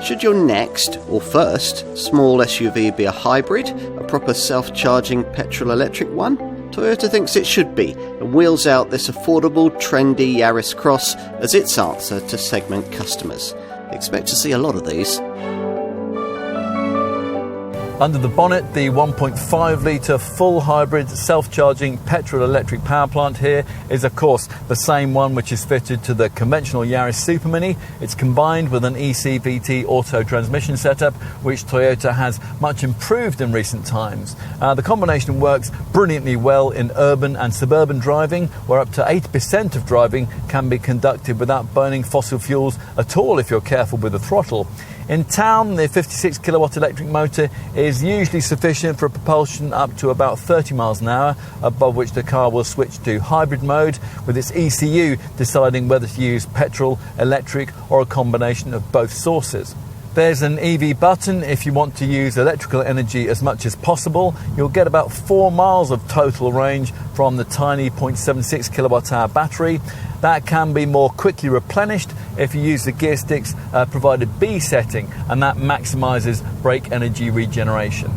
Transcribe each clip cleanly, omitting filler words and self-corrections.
Should your next, or first, small SUV be a hybrid, a proper self-charging petrol-electric one? Toyota thinks it should be, and wheels out this affordable, trendy Yaris Cross as its answer to segment customers. Expect to see a lot of these. Under the bonnet, the 1.5-litre full hybrid self-charging petrol-electric power plant here is, of course, the same one which is fitted to the conventional Yaris Supermini. It's combined with an ECVT auto transmission setup, which Toyota has much improved in recent times. The combination works brilliantly well in urban and suburban driving, where up to 80% of driving can be conducted without burning fossil fuels at all if you're careful with the throttle. In town, the 56 kilowatt electric motor is usually sufficient for propulsion up to about 30 miles an hour, above which the car will switch to hybrid mode, with its ECU deciding whether to use petrol, electric or a combination of both sources. There's an EV button if you want to use electrical energy as much as possible. You'll get about 4 miles of total range from the tiny 0.76 kilowatt hour battery. That can be more quickly replenished if you use the gear stick's provided B setting, and that maximises brake energy regeneration.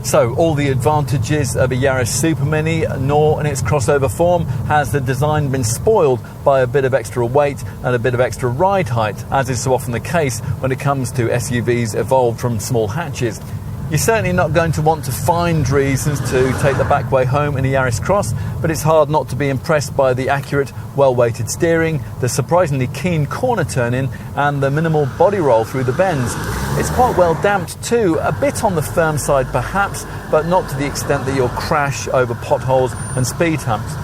So, all the advantages of a Yaris Supermini, nor in its crossover form has the design been spoiled by a bit of extra weight and a bit of extra ride height, as is so often the case when it comes to SUVs evolved from small hatches. You're certainly not going to want to find reasons to take the back way home in a Yaris Cross, but it's hard not to be impressed by the accurate, well-weighted steering, the surprisingly keen corner turn-in, and the minimal body roll through the bends. It's quite well damped too, a bit on the firm side perhaps, but not to the extent that you'll crash over potholes and speed humps.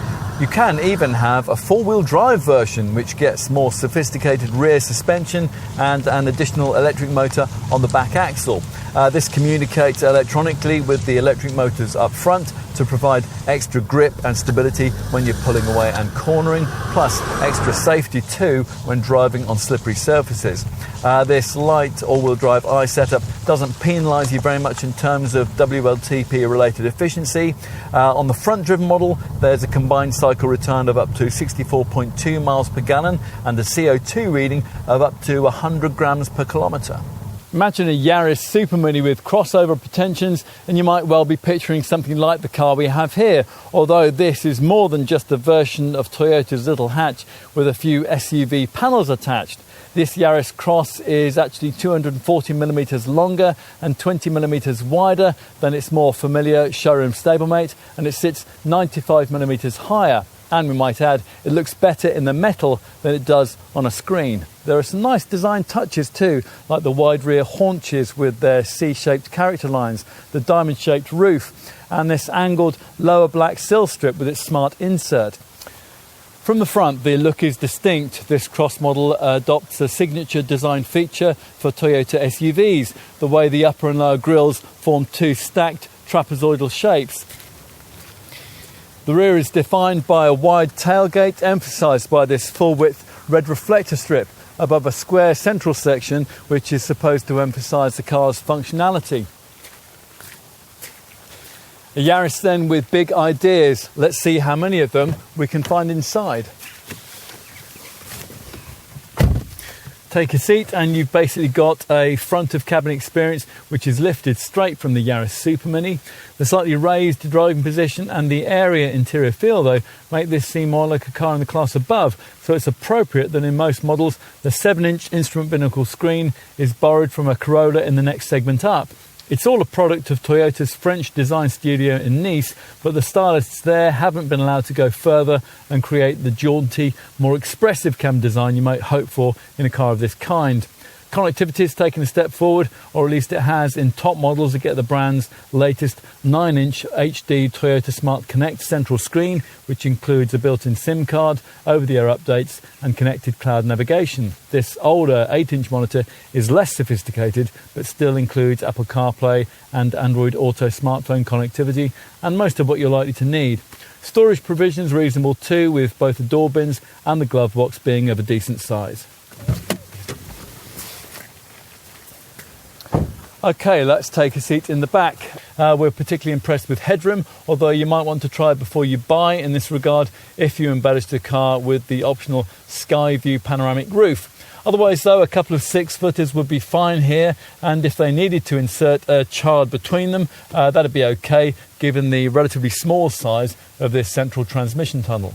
You can even have a four-wheel drive version which gets more sophisticated rear suspension and an additional electric motor on the back axle. This communicates electronically with the electric motors up front to provide extra grip and stability when you're pulling away and cornering, plus extra safety too when driving on slippery surfaces. This light all-wheel drive I setup doesn't penalise you very much in terms of WLTP related efficiency. On the front driven model there's a combined cycle return of up to 64.2 miles per gallon and a CO2 reading of up to 100 grams per kilometre. Imagine a Yaris Supermini with crossover pretensions and you might well be picturing something like the car we have here, although this is more than just a version of Toyota's little hatch with a few SUV panels attached. This Yaris Cross is actually 240mm longer and 20mm wider than its more familiar showroom stablemate, and it sits 95mm higher. And we might add, it looks better in the metal than it does on a screen. There are some nice design touches too, like the wide rear haunches with their C-shaped character lines, the diamond-shaped roof, and this angled lower black sill strip with its smart insert. From the front, the look is distinct. This Cross model adopts a signature design feature for Toyota SUVs, the way the upper and lower grilles form two stacked trapezoidal shapes. The rear is defined by a wide tailgate, emphasised by this full-width red reflector strip above a square central section, which is supposed to emphasise the car's functionality. A Yaris then with big ideas. Let's see how many of them we can find inside. Take a seat and you've basically got a front of cabin experience which is lifted straight from the Yaris Supermini. The slightly raised driving position and the area interior feel though make this seem more like a car in the class above, so it's appropriate that in most models the 7-inch instrument binnacle screen is borrowed from a Corolla in the next segment up. It's all a product of Toyota's French design studio in Nice, but the stylists there haven't been allowed to go further and create the jaunty, more expressive cabin design you might hope for in a car of this kind. Connectivity has taken a step forward, or at least it has in top models that get the brand's latest 9-inch HD Toyota Smart Connect central screen, which includes a built-in SIM card, over-the-air updates and connected cloud navigation. This older 8-inch monitor is less sophisticated, but still includes Apple CarPlay and Android Auto smartphone connectivity, and most of what you're likely to need. Storage provision is reasonable too, with both the door bins and the glove box being of a decent size. Okay, let's take a seat in the back. We're particularly impressed with headroom, although you might want to try it before you buy in this regard if you embellish the car with the optional sky view panoramic roof. Otherwise though, a couple of 6-footers would be fine here, and if they needed to insert a child between them, that'd be okay given the relatively small size of this central transmission tunnel.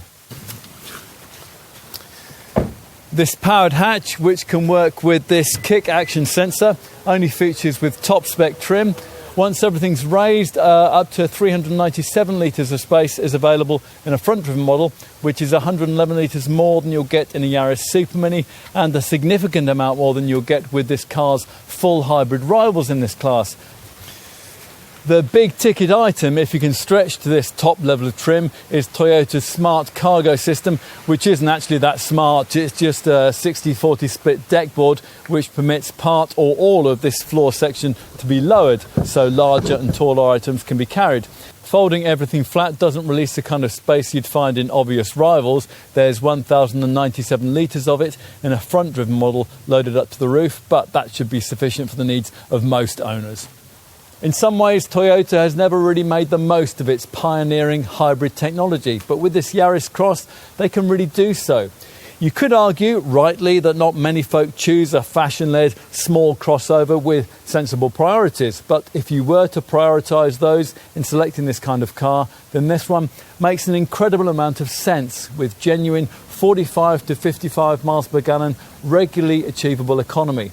This powered hatch, which can work with this kick action sensor, only features with top spec trim. Once everything's raised, up to 397 litres of space is available in a front-driven model, which is 111 litres more than you'll get in a Yaris Supermini, and a significant amount more than you'll get with this car's full hybrid rivals in this class. The big ticket item, if you can stretch to this top level of trim, is Toyota's smart cargo system, which isn't actually that smart. It's just a 60-40 split deck board, which permits part or all of this floor section to be lowered, so larger and taller items can be carried. Folding everything flat doesn't release the kind of space you'd find in obvious rivals. There's 1,097 litres of it in a front-driven model loaded up to the roof, but that should be sufficient for the needs of most owners. In some ways, Toyota has never really made the most of its pioneering hybrid technology, but with this Yaris Cross, they can really do so. You could argue, rightly, that not many folk choose a fashion-led small crossover with sensible priorities, but if you were to prioritise those in selecting this kind of car, then this one makes an incredible amount of sense, with genuine 45 to 55 miles per gallon regularly achievable economy.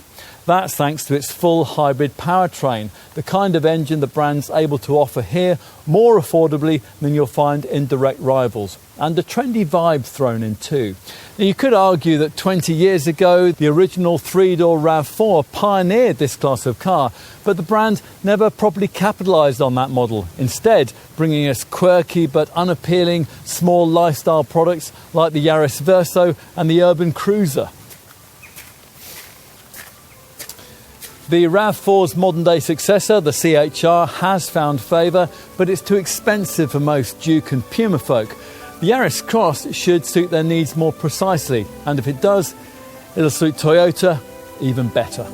That's thanks to its full hybrid powertrain, the kind of engine the brand's able to offer here more affordably than you'll find in direct rivals, and a trendy vibe thrown in too. Now, you could argue that 20 years ago the original 3-door RAV4 pioneered this class of car, but the brand never properly capitalised on that model, instead bringing us quirky but unappealing small lifestyle products like the Yaris Verso and the Urban Cruiser. The RAV4's modern-day successor, the CHR, has found favour, but it's too expensive for most Duke and Puma folk. The Yaris Cross should suit their needs more precisely, and if it does, it'll suit Toyota even better.